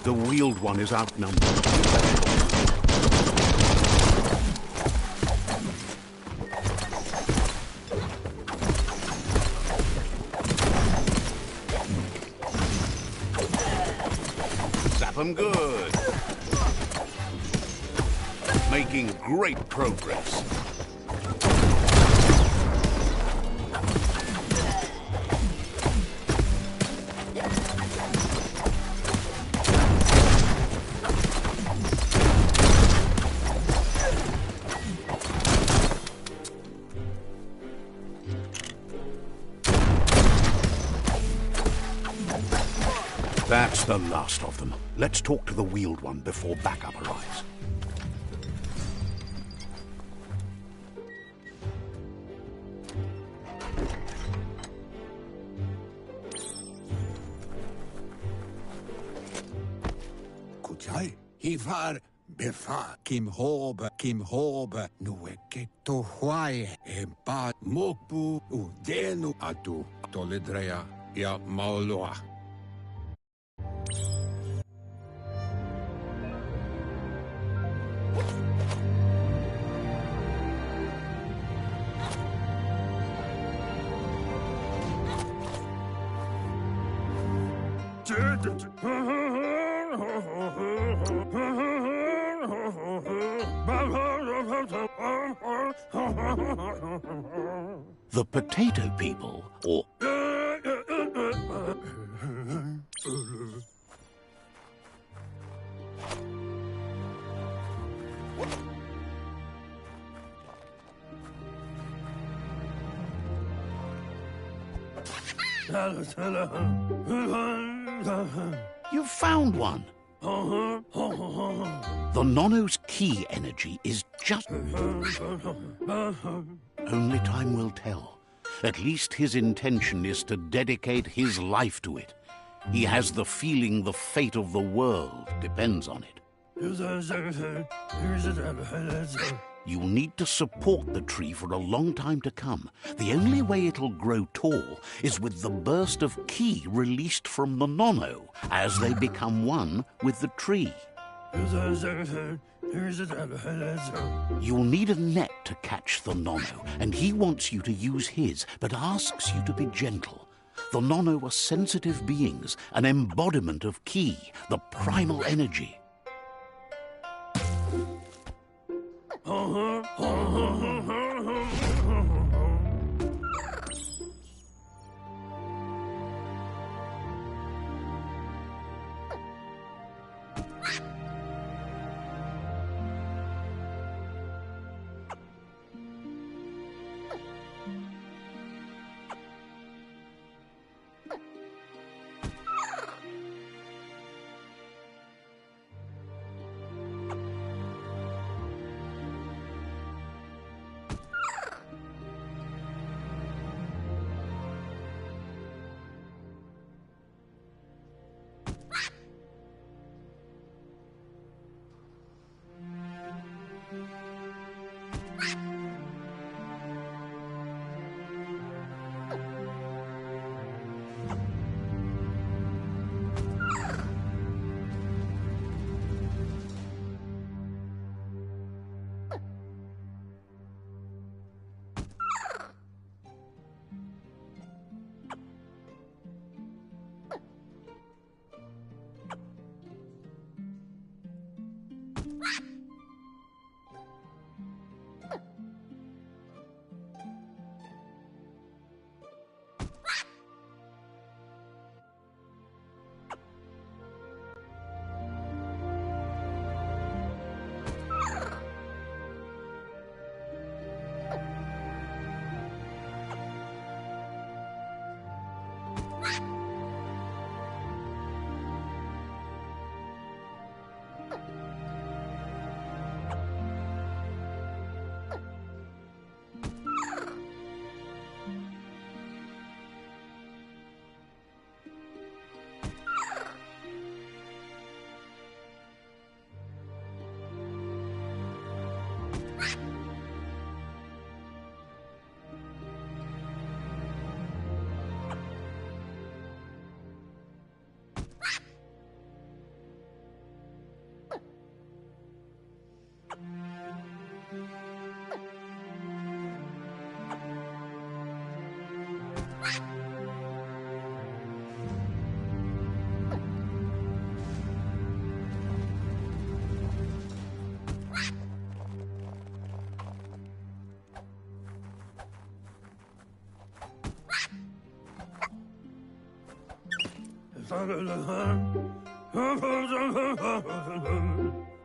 The Wheeled One is outnumbered. Zap them good. Making great progress. That's the last of them. Let's talk to the Wheeled One before backup arrives. Kuchai, Hivar, Befa, Kim Hobe, Nueketo Huay, Empa, Mokpu, Udenu, Atu, Toledrea, Ya Mauloa. The Potato People, or... You've found one. The Nono's key energy is just... Only time will tell. At least his intention is to dedicate his life to it. He has the feeling the fate of the world depends on it. You'll need to support the tree for a long time to come. The only way it'll grow tall is with the burst of ki released from the Nono as they become one with the tree. You'll need a net to catch the Nono, and he wants you to use his, but asks you to be gentle. The Nono are sensitive beings, an embodiment of ki, the primal energy.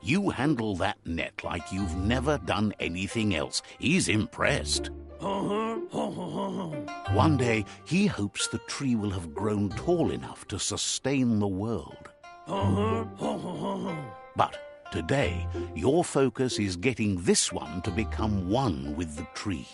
You handle that net like you've never done anything else. He's impressed. One day, he hopes the tree will have grown tall enough to sustain the world. But today, your focus is getting this one to become one with the tree.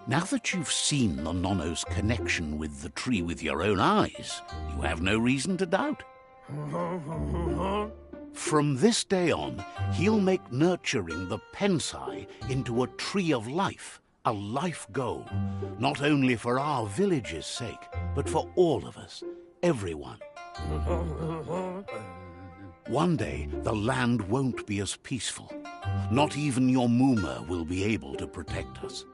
Now that you've seen the Nonno's connection with the tree with your own eyes, you have no reason to doubt. From this day on, he'll make nurturing the Pensai into a tree of life, a life goal, not only for our village's sake, but for all of us, everyone. One day, the land won't be as peaceful. Not even your Muma will be able to protect us.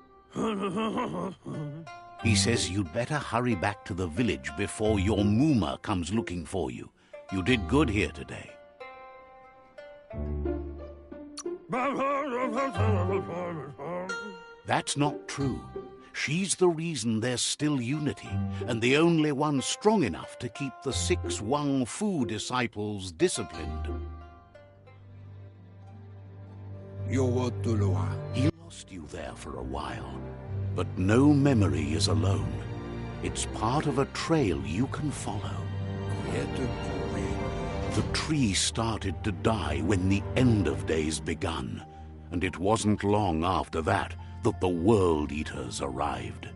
He says you'd better hurry back to the village before your Muma comes looking for you. You did good here today. That's not true. She's the reason there's still unity, and the only one strong enough to keep the 6 Wang Fu disciples disciplined. He lost you there for a while, but no memory is alone. It's part of a trail you can follow. The tree started to die when the end of days begun, and it wasn't long after that that the World Eaters arrived.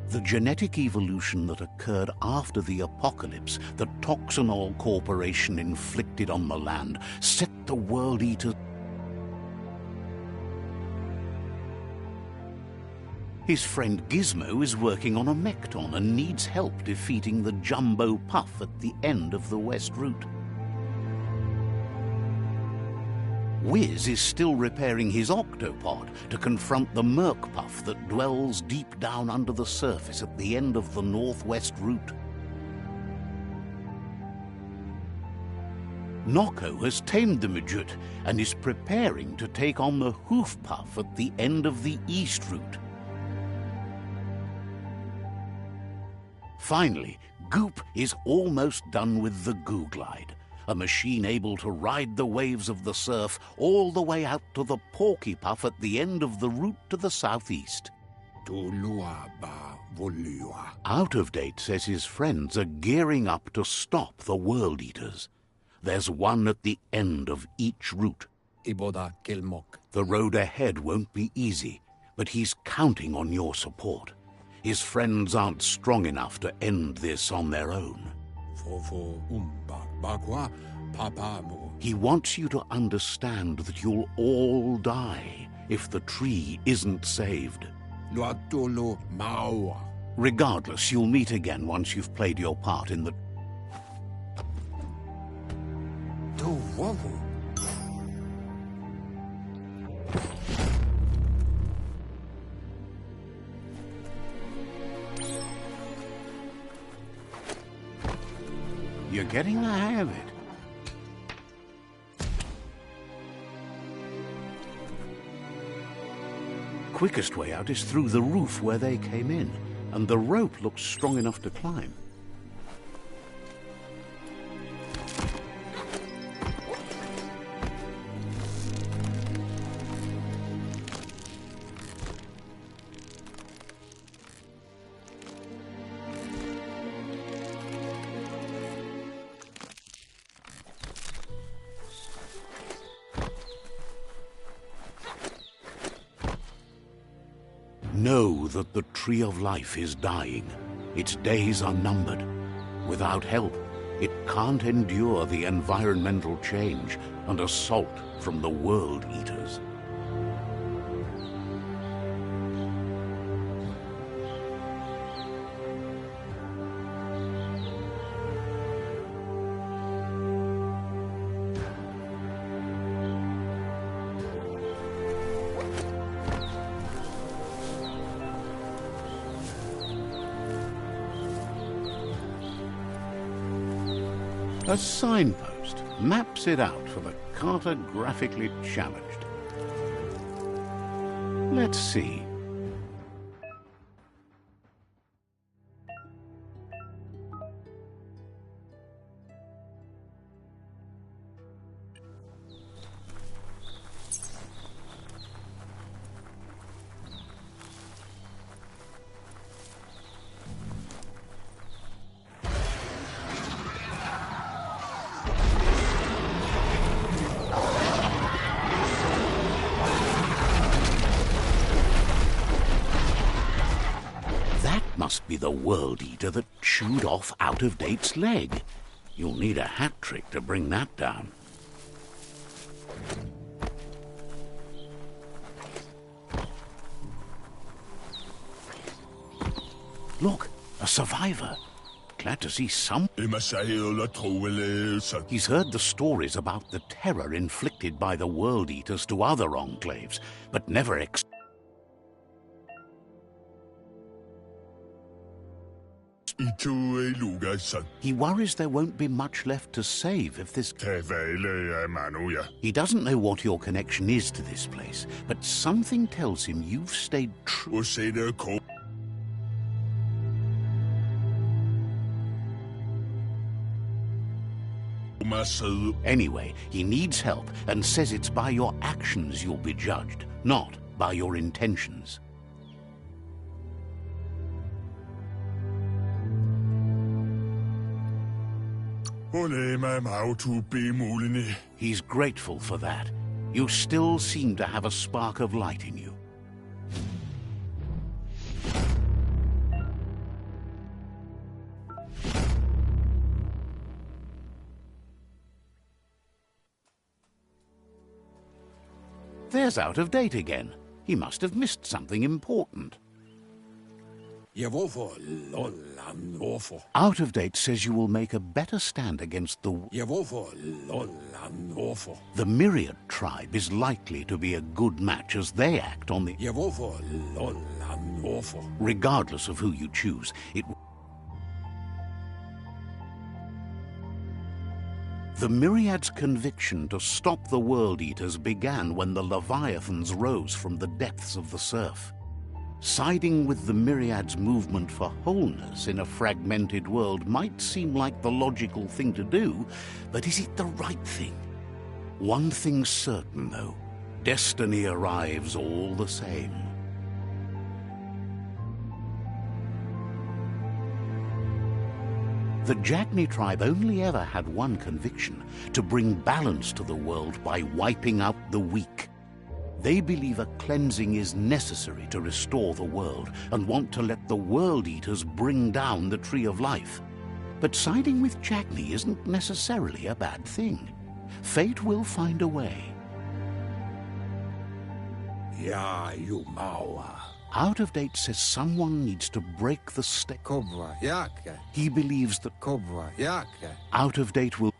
The genetic evolution that occurred after the apocalypse that Toxanol Corporation inflicted on the land set the World Eaters. His friend Gizmo is working on a Mekton and needs help defeating the Jumbo Puff at the end of the West Route. Wiz is still repairing his octopod to confront the Merc Puff that dwells deep down under the surface at the end of the Northwest Route. Noko has tamed the Midget and is preparing to take on the Hoof Puff at the end of the East Route. Finally, Goop is almost done with the Goo Glide, a machine able to ride the waves of the surf all the way out to the Porky Puff at the end of the route to the southeast. Out of Date says his friends are gearing up to stop the World Eaters. There's one at the end of each route. The road ahead won't be easy, but he's counting on your support. His friends aren't strong enough to end this on their own. He wants you to understand that you'll all die if the tree isn't saved. Regardless, you'll meet again once you've played your part in the... You're getting the hang of it. Quickest way out is through the roof where they came in, and the rope looks strong enough to climb. Know that the Tree of Life is dying. Its days are numbered. Without help, It can't endure the environmental change and assault from the World Eaters. A signpost maps it out for the cartographically challenged. Let's see. Must be the World Eater that chewed off Out-of-Date's leg. You'll need a hat trick to bring that down. Look, a survivor. Glad to see some... He's heard the stories about the terror inflicted by the World Eaters to other enclaves, but never He worries there won't be much left to save if this... He doesn't know what your connection is to this place, but something tells him you've stayed true. Anyway, he needs help and says it's by your actions you'll be judged, not by your intentions. He's grateful for that. You still seem to have a spark of light in you. There's Out-of-Date again. He must have missed something important. Out-of-Date says you will make a better stand against the... The Myriad tribe is likely to be a good match as they act on the... Regardless of who you choose, it... The Myriad's conviction to stop the World Eaters began when the Leviathans rose from the depths of the surf. Siding with the Myriad's movement for wholeness in a fragmented world might seem like the logical thing to do, but is it the right thing? One thing's certain, though. Destiny arrives all the same. The Jagni tribe only ever had one conviction: to bring balance to the world by wiping out the weak. They believe a cleansing is necessary to restore the world and want to let the World Eaters bring down the Tree of Life. But siding with Jagni isn't necessarily a bad thing. Fate will find a way. Out-of-Date says someone needs to break the He believes that Out-of-Date will...